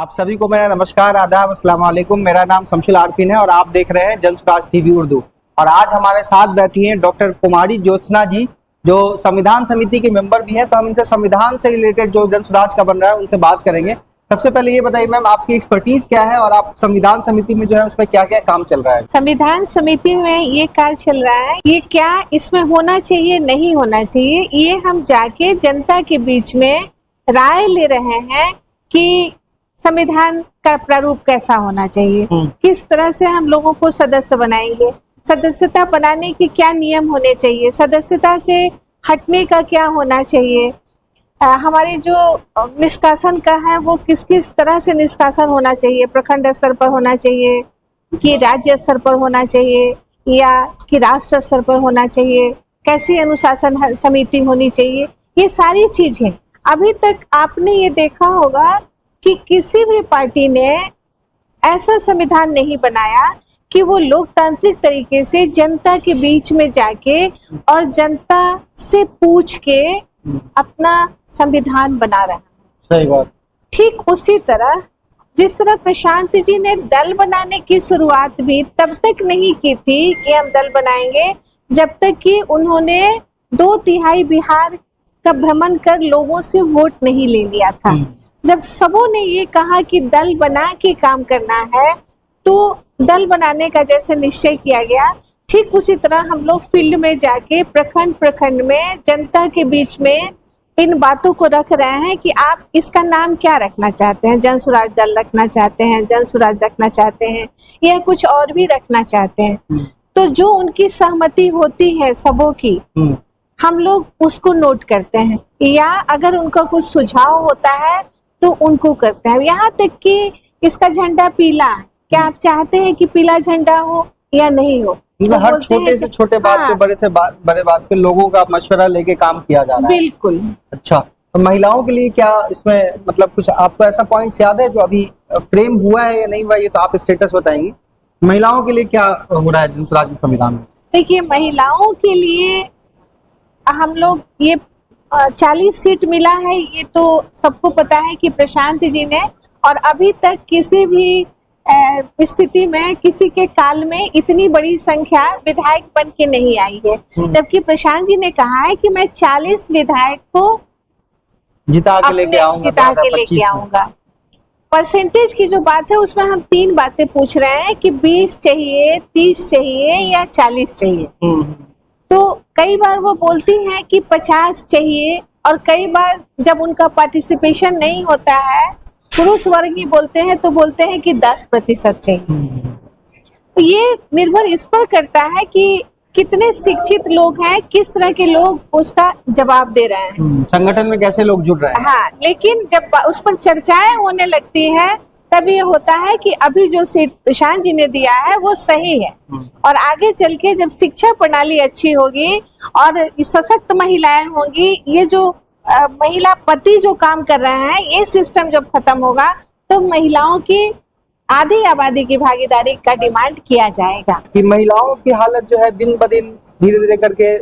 आप सभी को मेरा नमस्कार, आदाब, अस्सलाम वालेकुम। मेरा नाम शमशुल आरफीन है और आप देख रहे हैं जनसुराज टीवी उर्दू। और आज हमारे साथ बैठी हैं डॉक्टर कुमारी ज्योत्सना जी, जो संविधान समिति के मेंबर भी हैं। तो हम इनसे संविधान से रिलेटेड जो जनसुराज का बन रहा है उनसे बात करेंगे। सबसे पहले ये बताइए मैम, आपकी एक्सपर्टीज क्या है और आप संविधान समिति में जो है उसमें क्या क्या काम चल रहा है? संविधान समिति में ये कार्य चल रहा है, ये क्या इसमें होना चाहिए, नहीं होना चाहिए, ये हम जाके जनता के बीच में राय ले रहे हैं कि संविधान का प्रारूप कैसा होना चाहिए, किस तरह से हम लोगों को सदस्य बनाएंगे, सदस्यता बनाने के क्या नियम होने चाहिए, सदस्यता से हटने का क्या होना चाहिए, हमारे जो निष्कासन का है वो किस किस तरह से निष्कासन होना चाहिए, प्रखंड स्तर पर होना चाहिए कि राज्य स्तर पर होना चाहिए या कि राष्ट्र स्तर पर होना चाहिए, कैसी अनुशासन समिति होनी चाहिए, ये सारी चीजें। अभी तक आपने ये देखा होगा कि किसी भी पार्टी ने ऐसा संविधान नहीं बनाया कि वो लोकतांत्रिक तरीके से जनता के बीच में जाके और जनता से पूछ के अपना संविधान बना रहा है। सही बात। ठीक उसी तरह जिस तरह प्रशांत जी ने दल बनाने की शुरुआत भी तब तक नहीं की थी कि हम दल बनाएंगे, जब तक कि उन्होंने 2/3 बिहार का भ्रमण कर लोगों से वोट नहीं ले लिया था। जब सबों ने ये कहा कि दल बना के काम करना है, तो दल बनाने का जैसे निश्चय किया गया, ठीक उसी तरह हम लोग फील्ड में जाके प्रखंड प्रखंड में जनता के बीच में इन बातों को रख रहे हैं कि आप इसका नाम क्या रखना चाहते हैं, जनसुराज दल रखना चाहते हैं, जनसुराज रखना चाहते हैं या कुछ और भी रखना चाहते हैं। तो जो उनकी सहमति होती है सबों की, हम लोग उसको नोट करते हैं, या अगर उनका कुछ सुझाव होता है तो उनको करते हैं। यहाँ तक कि इसका झंडा पीला, क्या आप चाहते हैं कि पीला झंडा हो या नहीं हो? तो हर छोटे से छोटे बात पे, बड़े से बड़े बात पे लोगों का मशवरा लेके काम किया जा रहा है। बिल्कुल। अच्छा, तो महिलाओं के लिए क्या इसमें मतलब कुछ आपको ऐसा पॉइंट्स याद है जो अभी फ्रेम हुआ है या नहीं हुआ, ये तो आप स्टेटस बताएंगी। महिलाओं के लिए क्या हो रहा है जनसुराज के संविधान में? देखिए, महिलाओं के लिए हम लोग ये 40 सीट मिला है, ये तो सबको पता है कि प्रशांत जी ने, और अभी तक किसी भी स्थिति में किसी के काल में इतनी बड़ी संख्या विधायक बन के नहीं आई है। जबकि प्रशांत जी ने कहा है कि मैं 40 विधायक को जिता के लेके आऊंगा। परसेंटेज की जो बात है उसमें हम 3 बातें पूछ रहे हैं कि 20 चाहिए, 30 चाहिए या 40 चाहिए। तो कई बार वो बोलती हैं कि 50 चाहिए, और कई बार जब उनका पार्टिसिपेशन नहीं होता है, पुरुष वर्ग ही बोलते हैं तो बोलते हैं कि 10% चाहिए। तो ये निर्भर इस पर करता है कि कितने शिक्षित लोग हैं, किस तरह के लोग उसका जवाब दे रहे हैं, संगठन में कैसे लोग जुड़ रहे हैं। हाँ, लेकिन जब उस पर चर्चाएं होने लगती है तब ये होता है कि अभी जो सीट प्रशांत जी ने दिया है वो सही है, और आगे चल के जब शिक्षा प्रणाली अच्छी होगी और सशक्त महिलाएं होंगी, ये जो महिला पति जो काम कर रहे हैं, ये सिस्टम जब खत्म होगा तो महिलाओं की आधी आबादी की भागीदारी का डिमांड किया जाएगा। कि महिलाओं की हालत जो है दिन ब दिन धीरे धीरे करके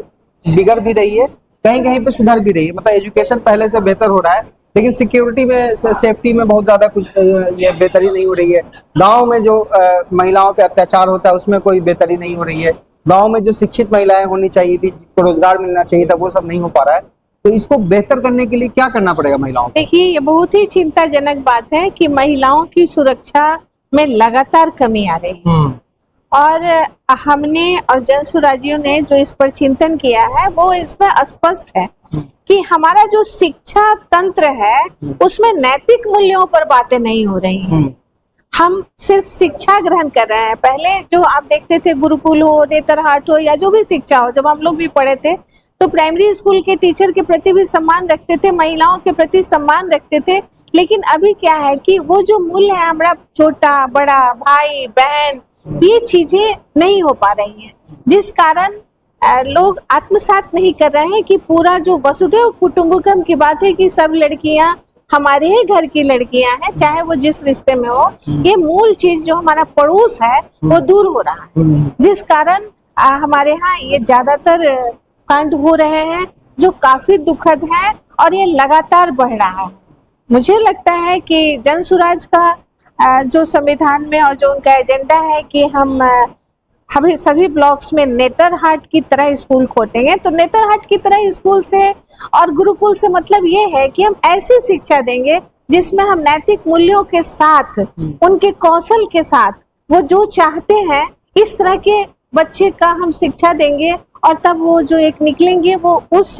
बिगड़ भी रही है, कहीं कहीं पे सुधर भी रही है। मतलब एजुकेशन पहले से बेहतर हो रहा है, लेकिन सिक्योरिटी में, सेफ्टी में बहुत ज्यादा कुछ ये बेहतरी नहीं हो रही है। गांव में जो महिलाओं पे अत्याचार होता है उसमें कोई बेहतरी नहीं हो रही है। गांव में जो शिक्षित महिलाएं होनी चाहिए थी, जिनको रोजगार मिलना चाहिए था, वो सब नहीं हो पा रहा है। तो इसको बेहतर करने के लिए क्या करना पड़ेगा महिलाओं को? देखिए, ये बहुत ही चिंताजनक बात है कि महिलाओं की सुरक्षा में लगातार कमी आ रही है, और हमने और जनसुराजियों ने जो इस पर चिंतन किया है वो इसमें स्पष्ट है कि हमारा जो शिक्षा तंत्र है उसमें नैतिक मूल्यों पर बातें नहीं हो रही हैं। हम सिर्फ शिक्षा ग्रहण कर रहे हैं। पहले जो आप देखते थे, गुरुकुल हो, नेतरहाट हो, या जो भी शिक्षा हो, जब हम लोग भी पढ़े थे तो प्राइमरी स्कूल के टीचर के प्रति भी सम्मान रखते थे, महिलाओं के प्रति सम्मान रखते थे। लेकिन अभी क्या है कि वो जो मूल्य है, हमारा छोटा बड़ा भाई बहन, ये चीजें नहीं हो पा रही हैं, जिस कारण लोग आत्मसात नहीं कर रहे हैं कि पूरा जो वसुधैव कुटुंबकम की बात है कि सब लड़कियां हमारे ही घर की लड़कियां हैं, चाहे वो जिस रिश्ते में हो, ये मूल चीज जो हमारा पड़ोस है वो दूर हो रहा है, जिस कारण हमारे यहाँ ये ज्यादातर कांड हो रहे हैं जो काफी दुखद है, और ये लगातार बढ़ रहा है। मुझे लगता है कि जन सुराज का जो संविधान में और जो उनका एजेंडा है कि हम सभी ब्लॉक्स में नेतरहाट की तरह स्कूल खोलेंगे। तो नेतरहाट की तरह स्कूल से और गुरुकुल से मतलब ये है कि हम ऐसी शिक्षा देंगे जिसमें हम नैतिक मूल्यों के साथ, उनके कौशल के साथ, वो जो चाहते हैं इस तरह के बच्चे का हम शिक्षा देंगे। और तब वो जो एक निकलेंगे वो उस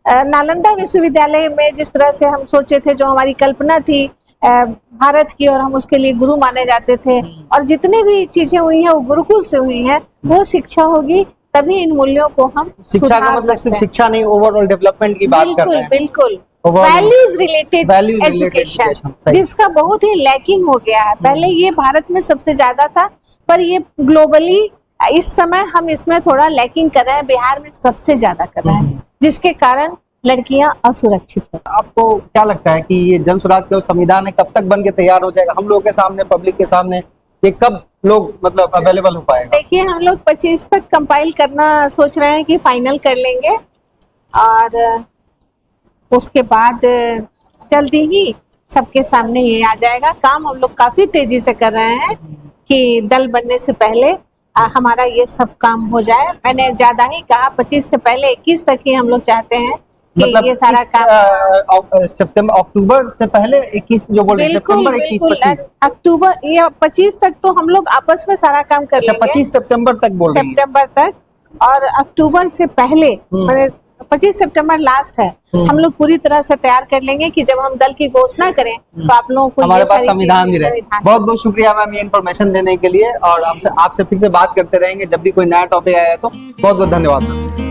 नालंदा विश्वविद्यालय में जिस तरह से हम सोचे थे, जो हमारी कल्पना थी भारत की, और हम उसके लिए गुरु माने जाते थे, और जितने भी चीजें हुई हैं वो गुरुकुल से हुई हैं, वो शिक्षा होगी। तभी इन मूल्यों को हम शिक्षा का मतलब सिर्फ शिक्षा नहीं, ओवरऑल डेवलपमेंट की बात कर रहे हैं। बिल्कुल वैल्यूज रिलेटेड एजुकेशन, जिसका बहुत ही लैकिंग हो गया है। पहले ये भारत में सबसे ज्यादा था, पर ये ग्लोबली इस समय हम इसमें थोड़ा लैकिंग कर रहे हैं। बिहार में सबसे ज्यादा कर रहे हैं, जिसके कारण लड़कियां असुरक्षित हैं। आपको क्या लगता है कि ये जन सुराज का संविधान है कब तक बन के तैयार हो जाएगा हम लोगों के सामने, पब्लिक के सामने? ये कब लोग मतलब अवेलेबल हो पाएगा? देखिए, हम लोग 25 तक कंपाइल करना सोच रहे हैं कि फाइनल कर लेंगे, और उसके बाद जल्दी ही सबके सामने ये आ जाएगा। काम हम लोग काफी तेजी से कर रहे हैं कि दल बनने से पहले हमारा ये सब काम हो जाए। मैंने ज्यादा ही कहा, 25 से पहले 21 तक ही हम लोग चाहते हैं कि मतलब ये सारा काम सितंबर अक्टूबर से पहले 21 जो बोल रहे सितंबर 21-25 अक्टूबर या 25 तक तो हम लोग आपस में सारा काम कर लेंगे। 25 सितंबर तक बोल रही हैं? सितंबर तक, और अक्टूबर से पहले मैंने 25 सितंबर लास्ट है, हम लोग पूरी तरह से तैयार कर लेंगे कि जब हम दल की घोषणा करें तो आप लोगों को हमारे पास संविधान भी रहे। बहुत बहुत शुक्रिया मैम ये इन्फॉर्मेशन देने के लिए, और आपसे फिर से बात करते रहेंगे जब भी कोई नया टॉपिक आया तो। बहुत बहुत धन्यवाद।